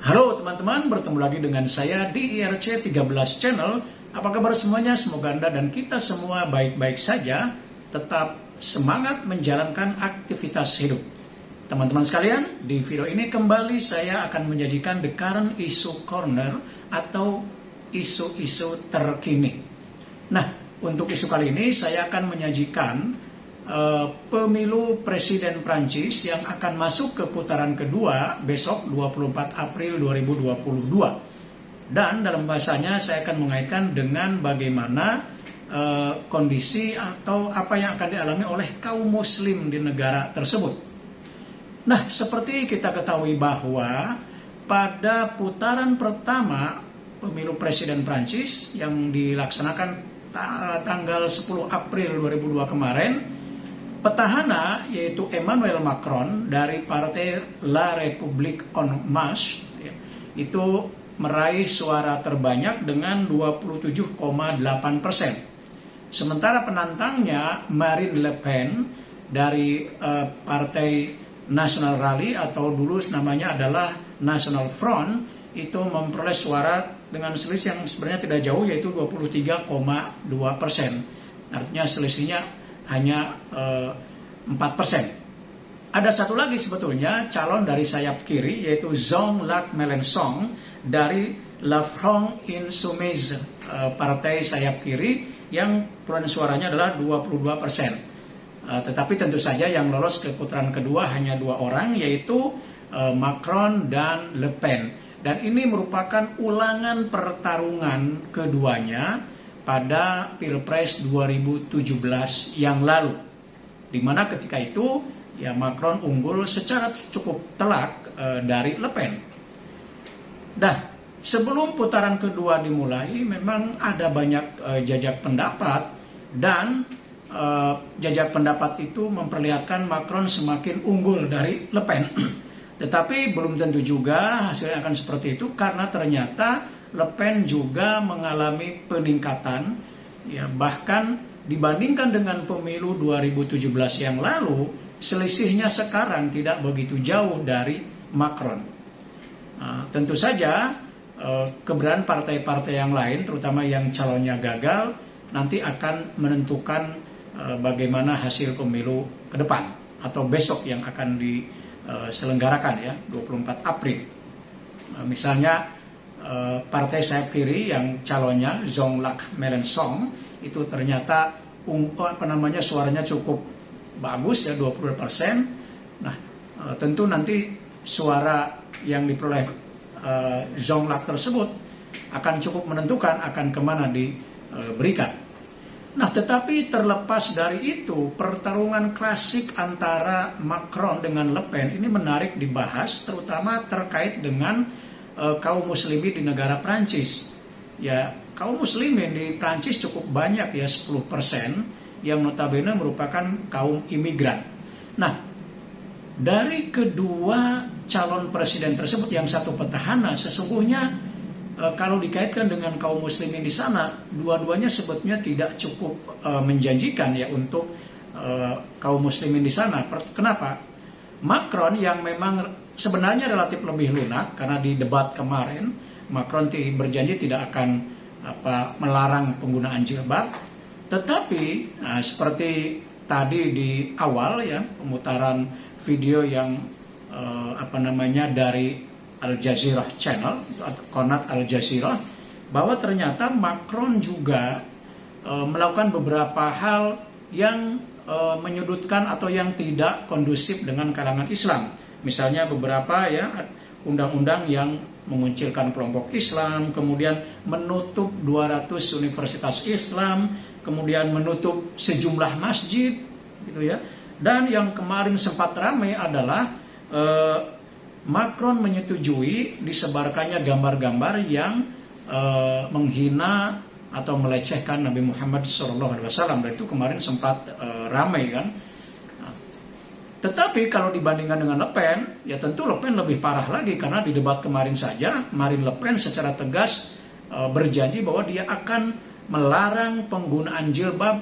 Halo teman-teman, bertemu lagi dengan saya di IRC 13 Channel. Apa kabar semuanya? Semoga Anda dan kita semua baik-baik saja, tetap semangat menjalankan aktivitas hidup. Teman-teman sekalian, di video ini kembali saya akan menyajikan The Current Issue Corner atau isu-isu terkini. Nah, untuk isu kali ini saya akan menyajikan pemilu Presiden Prancis yang akan masuk ke putaran kedua besok 24 April 2022. Dan dalam bahasanya saya akan mengaitkan dengan bagaimana kondisi atau apa yang akan dialami oleh kaum muslim di negara tersebut. Nah, seperti kita ketahui bahwa pada putaran pertama pemilu Presiden Prancis yang dilaksanakan tanggal 10 April 2002 kemarin, petahana yaitu Emmanuel Macron dari partai La République En Marche itu meraih suara terbanyak dengan 27,8%. Sementara penantangnya Marine Le Pen dari partai National Rally atau dulu namanya adalah National Front itu memperoleh suara dengan selisih yang sebenarnya tidak jauh yaitu 23,2%. Artinya selisihnya hanya 4%. Ada satu lagi sebetulnya calon dari sayap kiri yaitu Jean-Luc Mélenchon dari La Front Insoumise, partai sayap kiri yang perolehan suaranya adalah 22%. Tetapi tentu saja yang lolos ke putaran kedua hanya 2 orang yaitu Macron dan Le Pen. Dan ini merupakan ulangan pertarungan keduanya pada Pilpres 2017 yang lalu, di mana ketika itu ya Macron unggul secara cukup telak dari Le Pen. Nah, sebelum putaran kedua dimulai, memang ada banyak jajak pendapat dan jajak pendapat itu memperlihatkan Macron semakin unggul dari Le Pen. Tetapi belum tentu juga hasilnya akan seperti itu karena ternyata Le Pen juga mengalami peningkatan, ya bahkan dibandingkan dengan pemilu 2017 yang lalu, selisihnya sekarang tidak begitu jauh dari Macron. Tentu saja keberadaan partai-partai yang lain, terutama yang calonnya gagal, nanti akan menentukan bagaimana hasil pemilu ke depan atau besok yang akan diselenggarakan ya 24 April. Misalnya partai sayap kiri yang calonnya Jean-Luc Mélenchon itu ternyata suaranya cukup bagus ya 20%. Nah, tentu nanti suara yang diperoleh Jean-Luc tersebut akan cukup menentukan akan kemana diberikan. Nah, tetapi terlepas dari itu, pertarungan klasik antara Macron dengan Le Pen ini menarik dibahas, terutama terkait dengan kaum muslimin di negara Prancis. Ya, kaum muslimin di Prancis cukup banyak ya, 10% yang notabene merupakan kaum imigran. Nah, dari kedua calon presiden tersebut yang satu petahana, sesungguhnya kalau dikaitkan dengan kaum muslimin di sana, dua-duanya sebetulnya tidak cukup menjanjikan ya untuk kaum muslimin di sana. Kenapa? Macron yang memang sebenarnya relatif lebih lunak karena di debat kemarin Macron berjanji tidak akan melarang penggunaan jilbab, tetapi seperti tadi di awal ya pemutaran video yang dari Al Jazeera Channel atau Qanat Al Jazeera, bahwa ternyata Macron juga melakukan beberapa hal yang menyudutkan atau yang tidak kondusif dengan kalangan Islam. Misalnya beberapa ya undang-undang yang menguncilkan kelompok Islam, kemudian menutup 200 universitas Islam, kemudian menutup sejumlah masjid gitu ya. Dan yang kemarin sempat ramai adalah Macron menyetujui disebarkannya gambar-gambar yang menghina atau melecehkan Nabi Muhammad SAW, dan itu kemarin sempat ramai kan. Tetapi kalau dibandingkan dengan Le Pen, ya tentu Le Pen lebih parah lagi karena di debat kemarin saja Marine Le Pen secara tegas berjanji bahwa dia akan melarang penggunaan jilbab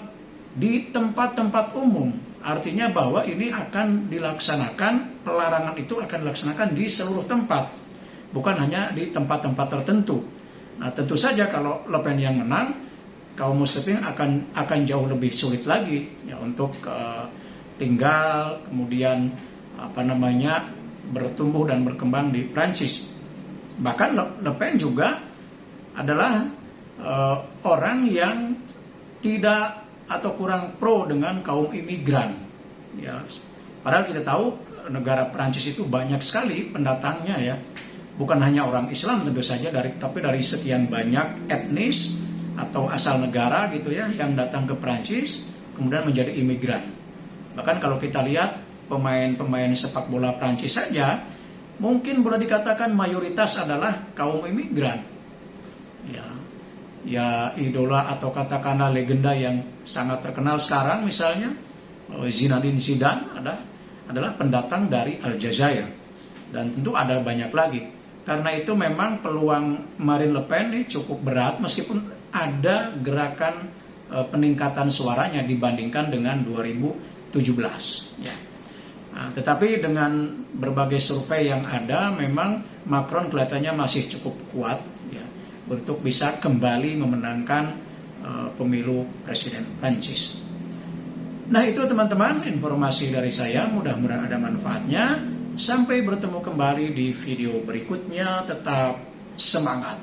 di tempat-tempat umum. Artinya bahwa ini akan dilaksanakan, pelarangan itu akan dilaksanakan di seluruh tempat. bukan hanya di tempat-tempat tertentu. Nah, tentu saja kalau Le Pen yang menang, kaum muslimin akan jauh lebih sulit lagi ya untuk tinggal, kemudian bertumbuh dan berkembang di Prancis. Bahkan Le Pen juga adalah orang yang tidak atau kurang pro dengan kaum imigran. Ya, padahal kita tahu negara Prancis itu banyak sekali pendatangnya ya. Bukan hanya orang Islam tentu saja, tapi dari sekian banyak etnis atau asal negara gitu ya yang datang ke Prancis kemudian menjadi imigran. Bahkan kalau kita lihat pemain-pemain sepak bola Prancis saja, mungkin boleh dikatakan mayoritas adalah kaum imigran. Ya idola atau katakanlah legenda yang sangat terkenal sekarang misalnya Zinedine Zidane adalah pendatang dari Aljazair, dan tentu ada banyak lagi. Karena itu memang peluang Marine Le Pen ini cukup berat meskipun ada gerakan peningkatan suaranya dibandingkan dengan 2017 ya. Nah, tetapi dengan berbagai survei yang ada, memang Macron kelihatannya masih cukup kuat ya untuk bisa kembali memenangkan pemilu presiden Prancis. Nah, itu teman-teman informasi dari saya, mudah-mudahan ada manfaatnya. Sampai bertemu kembali di video berikutnya, tetap semangat.